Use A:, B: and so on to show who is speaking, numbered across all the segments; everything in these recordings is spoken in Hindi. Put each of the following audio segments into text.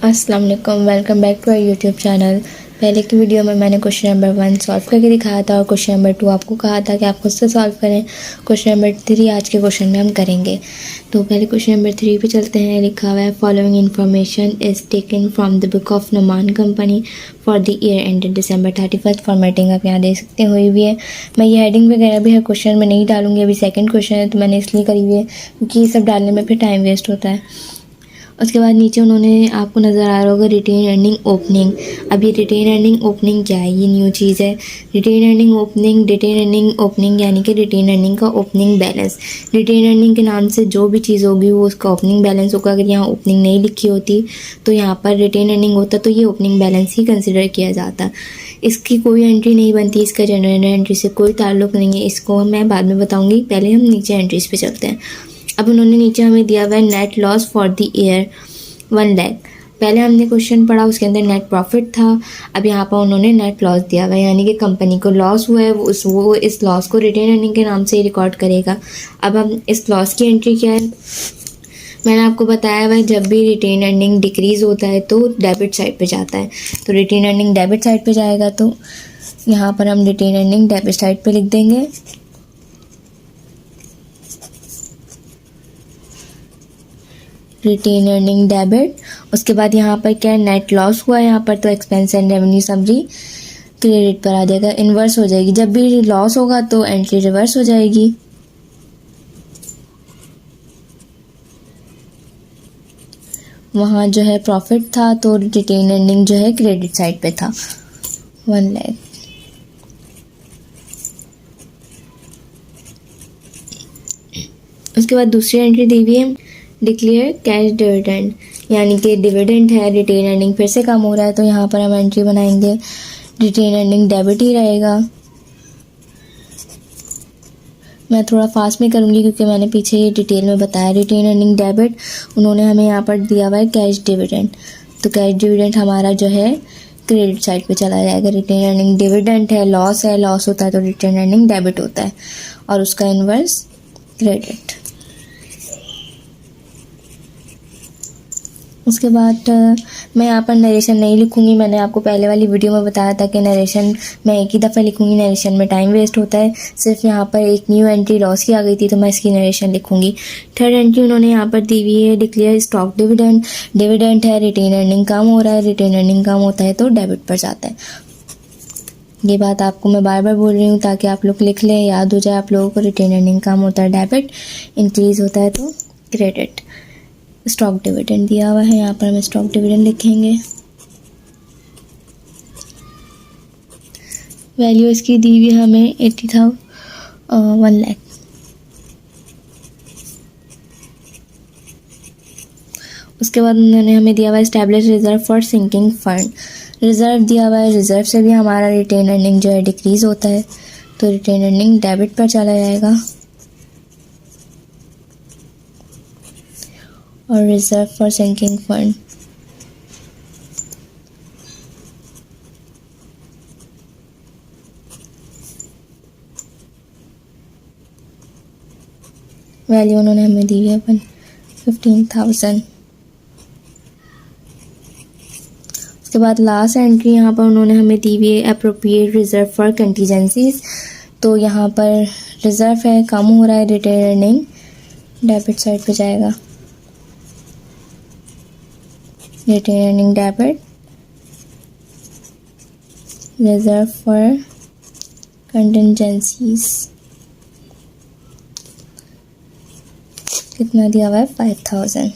A: अस्सलाम वालेकुम, welcome back to our YouTube channel. पहले की वीडियो में मैंने क्वेश्चन नंबर 1 सॉल्व करके दिखाया था और क्वेश्चन नंबर 2 आपको कहा था कि आप खुद से सॉल्व करें। क्वेश्चन नंबर 3 आज के क्वेश्चन में हम करेंगे। तो पहले क्वेश्चन नंबर 3 पे चलते हैं। लिखा हुआ है following information is taken from the book of Newman company for the year ended December 31। Formatting आप यहाँ देख सकते हुई भी है। मैं ये हेडिंग वगैरह भी है क्वेश्चन में नहीं डालूंगी, अभी सेकंड क्वेश्चन है तो मैंने इसलिए करी हुई है क्योंकि ये सब डालने में फिर टाइम वेस्ट होता है। उसके बाद नीचे उन्होंने आपको नज़र आ रहा होगा रिटेन अर्निंग ओपनिंग। अब ये रिटेन अर्निंग ओपनिंग क्या है, ये न्यू चीज़ है। रिटेन अर्निंग ओपनिंग यानी कि रिटेन अर्निंग का ओपनिंग बैलेंस। रिटेन अर्निंग के नाम से जो भी चीज़ होगी वो उसका ओपनिंग बैलेंस होगा। अगर यहाँ ओपनिंग नहीं लिखी होती तो यहाँ पर रिटेन अर्निंग होता तो ये ओपनिंग बैलेंस ही कंसिडर किया जाता। इसकी कोई एंट्री नहीं बनती, इसका जनरल एंट्री से कोई ताल्लुक़ नहीं है, इसको मैं बाद में बताऊँगी। पहले हम नीचे एंट्रीज पे चलते हैं। अब उन्होंने नीचे हमें दिया हुआ है net loss for the year 1 lakh. पहले हमने क्वेश्चन पढ़ा उसके अंदर नेट प्रॉफिट था। अब यहाँ पर उन्होंने नेट लॉस दिया हुआ है, यानी कि कंपनी को लॉस हुआ है, वो इस लॉस को रिटेन अर्निंग के नाम से ही रिकॉर्ड करेगा। अब हम इस लॉस की एंट्री क्या है, मैंने आपको बताया हुआ है जब भी रिटेन अर्निंग डिक्रीज़ होता है तो डेबिट साइड पे जाता है। तो रिटेन अर्निंग डेबिट साइड पे जाएगा तो यहाँ पर हम रिटेन अर्निंग डेबिट साइड पे लिख देंगे। Retain earning debit. उसके बाद यहाँ पर क्या है, नेट लॉस हुआ है यहाँ पर, तो expense and revenue summary credit पर आ जाएगा, इन्वर्स हो जाएगी। जब भी लॉस होगा तो एंट्री रिवर्स हो जाएगी। वहाँ जो है प्रॉफिट था तो रिटेन अर्निंग जो है क्रेडिट साइड पे था 1 लाख। उसके बाद दूसरी एंट्री दी हुई है डिक्लेयर कैश डिविडेंड, यानी कि डिविडेंड है, रिटेन अर्निंग फिर से कम हो रहा है तो यहाँ पर हम एंट्री बनाएंगे रिटेन अर्निंग डेबिट ही रहेगा। मैं थोड़ा फास्ट में करूँगी क्योंकि मैंने पीछे ये डिटेल में बताया। रिटेन अर्निंग डेबिट उन्होंने हमें यहाँ पर दिया हुआ है कैश डिविडेंड, तो कैश डिविडेंड हमारा जो है क्रेडिट साइड पे चला जाएगा। रिटेन अर्निंग डिविडेंड है, लॉस होता है तो रिटेन अर्निंग डेबिट होता है और उसका इन्वर्स क्रेडिट। उसके बाद मैं यहाँ पर नरेशन नहीं लिखूँगी। मैंने आपको पहले वाली वीडियो में बताया था कि नरेशन मैं एक ही दफ़ा लिखूँगी, नरेशन में टाइम वेस्ट होता है। सिर्फ यहाँ पर एक न्यू एंट्री लॉस की आ गई थी तो मैं इसकी नरेशन लिखूँगी। थर्ड एंट्री उन्होंने यहाँ पर दी हुई है डिक्लेयर स्टॉक डिविडेंड। डिविडेंड है, रिटेन अर्निंग कम हो रहा है, रिटेन अर्निंग कम होता है तो डेबिट पर जाता है। ये बात आपको मैं बार बार बोल रही हूँ ताकि आप लोग लिख लें, याद हो जाए आप लोगों को। रिटेन अर्निंग कम होता है डेबिट, इंक्रीज़ होता है तो क्रेडिट। स्टॉक डिविडेंड दिया हुआ है, यहाँ पर हम स्टॉक डिविडेंड लिखेंगे। वैल्यू इसकी दी हुई हमें 1 लाख। उसके बाद उन्होंने हमें दिया हुआ है establish reserve for sinking fund. Reserve दिया हुआ है, रिजर्व से भी हमारा रिटेन अर्निंग जो है डिक्रीज़ होता है तो रिटेन अर्निंग डेबिट पर चला जाएगा। और reserve for sinking fund value उन्होंने हमें दी है 15,000। उसके बाद लास्ट एंट्री यहाँ पर उन्होंने हमें दी हुई है अप्रोप्रिएट रिजर्व फॉर कंटीजेंसीज। तो यहाँ पर रिजर्व है, कम हो रहा है, रिटेन अर्निंग डेबिट साइड पे जाएगा। Retain earning debit, reserve for contingencies कितना दिया हुआ है 5,000।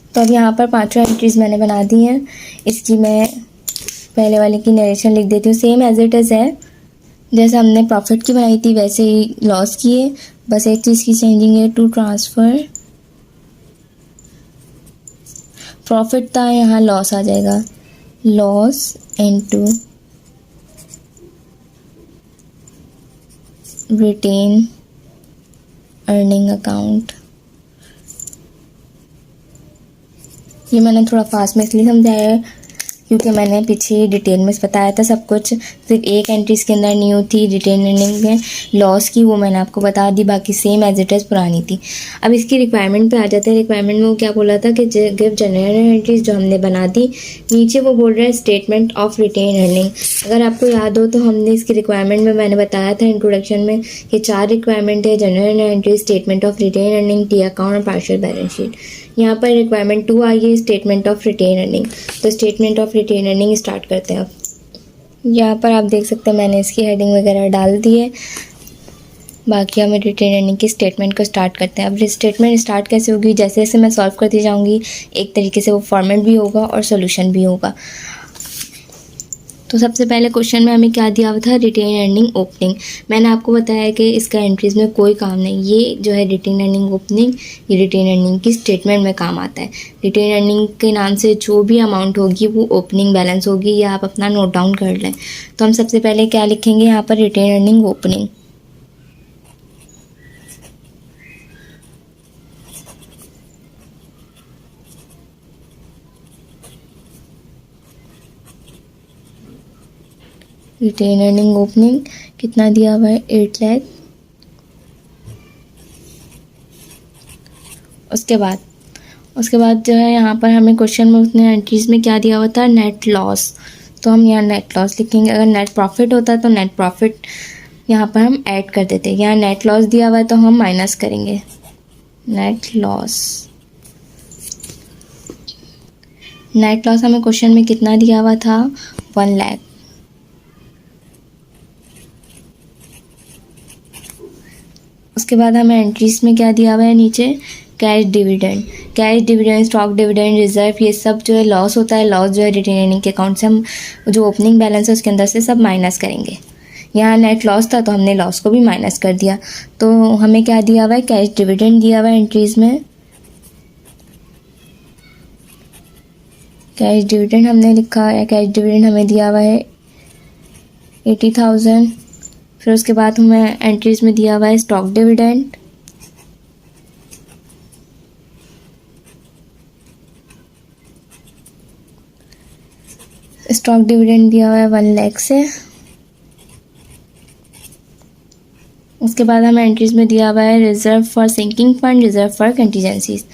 A: तो अब यहाँ पर 5 एंट्रीज मैंने बना दी हैं। इसकी मैं पहले वाले की नरेशन लिख देती हूँ, सेम एज इट इज़ है जैसे हमने प्रॉफिट की बनाई थी वैसे ही लॉस की है, बस एक चीज़ की चेंजिंग है टू ट्रांसफ़र। प्रॉफिट था, यहाँ लॉस आ जाएगा, loss into retain earning account. ये मैंने थोड़ा फास्ट में इसलिए समझाया है क्योंकि मैंने पीछे डिटेल में बताया था सब कुछ। सिर्फ एक एंट्री इसके अंदर न्यू थी रिटेन अर्निंग में लॉस की, वो मैंने आपको बता दी, बाकी सेम एज इट इज़ पुरानी थी। अब इसकी रिक्वायरमेंट पे आ जाते हैं। रिक्वायरमेंट में वो क्या बोला था कि गिव जनरल एंट्रीज, जो हमने बना दी। नीचे वो बोल रहा है स्टेटमेंट ऑफ रिटेन अर्निंग। अगर आपको याद हो तो हमने इसकी रिक्वायरमेंट में मैंने बताया था इंट्रोडक्शन में कि 4 रिक्वायरमेंट है, general entry, statement of retain earning, T account और पार्शियल बैलेंस शीट। यहाँ पर रिक्वायरमेंट 2 आई है, स्टेटमेंट ऑफ रिटेन अर्निंग। तो statement of retain earning start करते हैं अब। यहाँ पर आप देख सकते हैं मैंने इसकी हेडिंग वगैरह डाल दी है। बाकी हमें रिटेन अर्निंग की स्टेटमेंट को स्टार्ट करते हैं। अब स्टेटमेंट स्टार्ट कैसे होगी, जैसे जैसे मैं सॉल्व करती जाऊँगी एक तरीके से वो फॉर्मेट भी होगा और सोल्यूशन भी होगा। तो सबसे पहले क्वेश्चन में हमें क्या दिया हुआ था, रिटेन अर्निंग ओपनिंग। मैंने आपको बताया कि इसका एंट्रीज़ में कोई काम नहीं, ये जो है रिटेन अर्निंग ओपनिंग, ये रिटेन अर्निंग की स्टेटमेंट में काम आता है। रिटेन अर्निंग के नाम से जो भी अमाउंट होगी वो ओपनिंग बैलेंस होगी, ये आप अपना नोट डाउन कर लें। तो हम सबसे पहले क्या लिखेंगे यहाँ पर, retain earning opening. Retain earning opening कितना दिया हुआ है, 8 लाख। उसके बाद जो है यहाँ पर हमें क्वेश्चन में उतने एंट्रीज़ में क्या दिया हुआ था, नेट लॉस। तो हम यहाँ नेट लॉस लिखेंगे। अगर नेट प्रॉफिट होता तो नेट प्रॉफिट यहाँ पर हम ऐड कर देते। यहाँ नेट लॉस दिया हुआ है तो हम माइनस करेंगे नेट लॉस। नेट लॉस हमें क्वेश्चन में कितना दिया हुआ था, 1 लाख। उसके बाद हमें एंट्रीज में क्या दिया हुआ है नीचे, cash dividend, stock dividend, reserve, ये सब जो है लॉस होता है। लॉस जो है रिटेन अर्निंग के अकाउंट से हम जो ओपनिंग बैलेंस है उसके अंदर से सब माइनस करेंगे। यहाँ नेट लॉस था तो हमने लॉस को भी माइनस कर दिया। तो हमें क्या दिया हुआ है, कैश डिविडेंड दिया हुआ है एंट्रीज में। कैश डिविडेंड हमने लिखा है, कैश डिविडेंड हमें दिया हुआ है 80,000। फिर उसके बाद हमें एंट्रीज में दिया हुआ है स्टॉक डिविडेंड, दिया हुआ है 1 लाख से। उसके बाद हमें एंट्रीज में दिया हुआ है reserve for sinking fund, reserve for contingencies.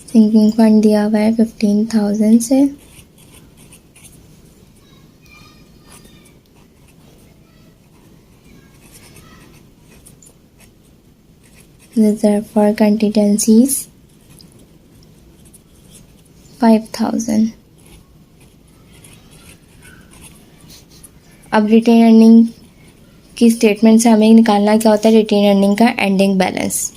A: Sinking fund दिया हुआ है 15,000 से। Reserve for contingencies 5,000। अब रिटेन अर्निंग की स्टेटमेंट से हमें निकालना क्या होता है, रिटेन अर्निंग का एंडिंग बैलेंस।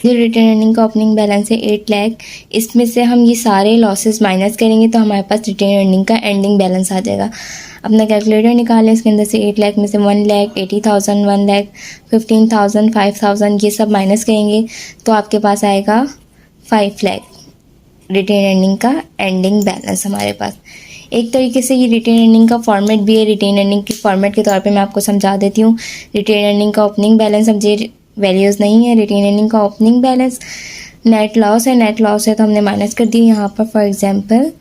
A: जो रिटेन अर्निंग का ओपनिंग बैलेंस है 8 लाख, इसमें से हम ये सारे लॉसेस माइनस करेंगे तो हमारे पास रिटेन अर्निंग का एंडिंग बैलेंस आ जाएगा। अपना कैलकुलेटर निकालें, इसके अंदर से 8 लाख में से 1 लाख, 80,000, 1 लाख, 15,000, 5,000 ये सब माइनस करेंगे तो आपके पास आएगा 5 लाख रिटेन अर्निंग का एंडिंग बैलेंस हमारे पास। एक तरीके से ये रिटेन अर्निंग का फॉर्मेट भी है। रिटेन अर्निंग के फॉर्मेट के तौर पे मैं आपको समझा देती हूँ। रिटेन अर्निंग का ओपनिंग बैलेंस अब ये वैल्यूज़ नहीं है। रिटेन अर्निंग का ओपनिंग बैलेंस नेट लॉस है, नेट लॉस है तो हमने माइनस कर दी। यहाँ पर फॉर एग्जांपल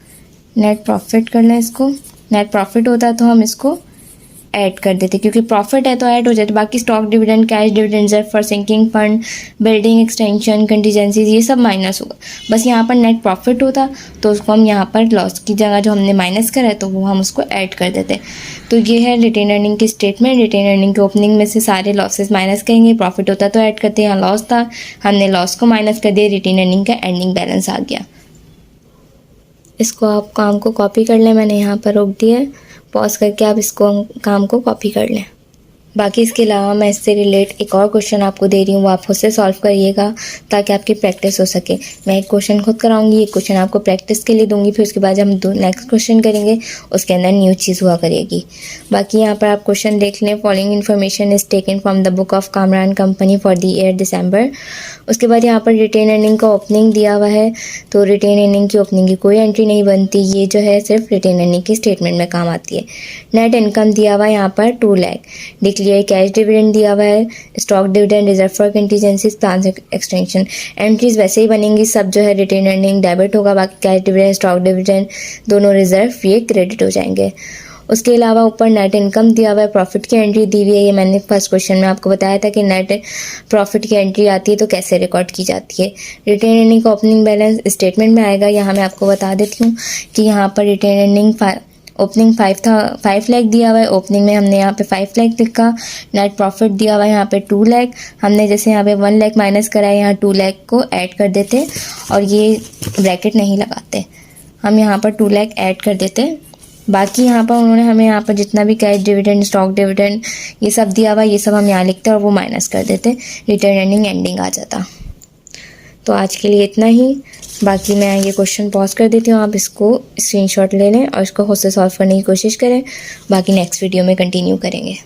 A: नेट प्रॉफिट कर लें इसको। नेट प्रॉफिट होता है तो हम इसको ऐड कर देते, क्योंकि प्रॉफिट है तो ऐड हो जाता। बाकी stock dividend, cash dividend, reserve for sinking fund, building extension, contingencies ये सब माइनस होगा। बस यहाँ पर नेट प्रॉफिट होता तो उसको हम यहाँ पर लॉस की जगह जो हमने माइनस करा है तो वो हम उसको ऐड कर देते। तो ये है रिटेन अर्निंग की स्टेटमेंट। रिटेन अर्निंग के ओपनिंग में से सारे लॉसेस माइनस करेंगे, प्रॉफिट होता तो ऐड करते। यहाँ लॉस था, हमने लॉस को माइनस कर दिया, रिटेन अर्निंग का एंडिंग बैलेंस आ गया। इसको आप काम को कॉपी कर लें, मैंने यहाँ पर रोक दिया है। पॉज करके आप इसको काम को कॉपी कर लें। बाकी इसके अलावा मैं इससे रिलेट एक और क्वेश्चन आपको दे रही हूँ, वो आप खुद से सॉल्व करिएगा ताकि आपकी प्रैक्टिस हो सके। मैं एक क्वेश्चन खुद कराऊंगी, एक क्वेश्चन आपको प्रैक्टिस के लिए दूंगी, फिर उसके बाद जब हम नेक्स्ट क्वेश्चन करेंगे उसके अंदर न्यू चीज़ हुआ करेगी। बाकी यहाँ पर आप क्वेश्चन देख लें। Following information is taken from the book of Kamran company for the year December. उसके बाद यहाँ पर रिटेन अर्निंग का ओपनिंग दिया हुआ है, तो रिटेन अर्निंग की ओपनिंग की कोई एंट्री नहीं बनती, ये जो है सिर्फ रिटेन अर्निंग की स्टेटमेंट में काम आती है। नेट इनकम दिया हुआ है यहाँ पर 2 लाख। डिक्लेयर कैश डिविडेंड दिया हुआ है, stock dividend, reserve for contingencies, plan extension. Entries वैसे ही बनेंगी सब, जो है रिटेन अर्निंग डेबिट होगा, बाकी कैश डिविडेंड स्टॉक डिविडेंड दोनों रिजर्व ये क्रेडिट हो जाएंगे। उसके अलावा ऊपर नेट इनकम दिया हुआ है, प्रॉफिट की एंट्री दी हुई है। ये मैंने फर्स्ट क्वेश्चन में आपको बताया था कि नेट प्रॉफिट की एंट्री आती है तो कैसे रिकॉर्ड की जाती है। रिटेन अर्निंग का ओपनिंग बैलेंस स्टेटमेंट में आएगा। यहाँ मैं आपको बता देती हूँ कि यहाँ पर रिटेन अर्निंग ओपनिंग 5 लाख दिया हुआ है, ओपनिंग में हमने यहाँ पे 5 लाख लिखा। नेट प्रॉफिट दिया हुआ है यहाँ पे 2 लाख, हमने जैसे यहाँ पे 1 लाख माइनस करा है, यहाँ 2 लाख को ऐड कर देते और ये ब्रैकेट नहीं लगाते, हम यहाँ पर 2 लाख ऐड कर देते। बाकी यहाँ पर उन्होंने हमें यहाँ पर जितना भी कैश डिविडेंड, स्टॉक डिविडेंड ये सब दिया हुआ, ये सब हम यहाँ लिखते और वो माइनस कर देते, रिटर्न अर्निंग एंडिंग आ जाता। तो आज के लिए इतना ही। बाकी मैं ये क्वेश्चन पॉज कर देती हूँ, आप इसको स्क्रीनशॉट ले लें और इसको खुद से सॉल्व करने की कोशिश करें। बाकी नेक्स्ट वीडियो में कंटिन्यू करेंगे।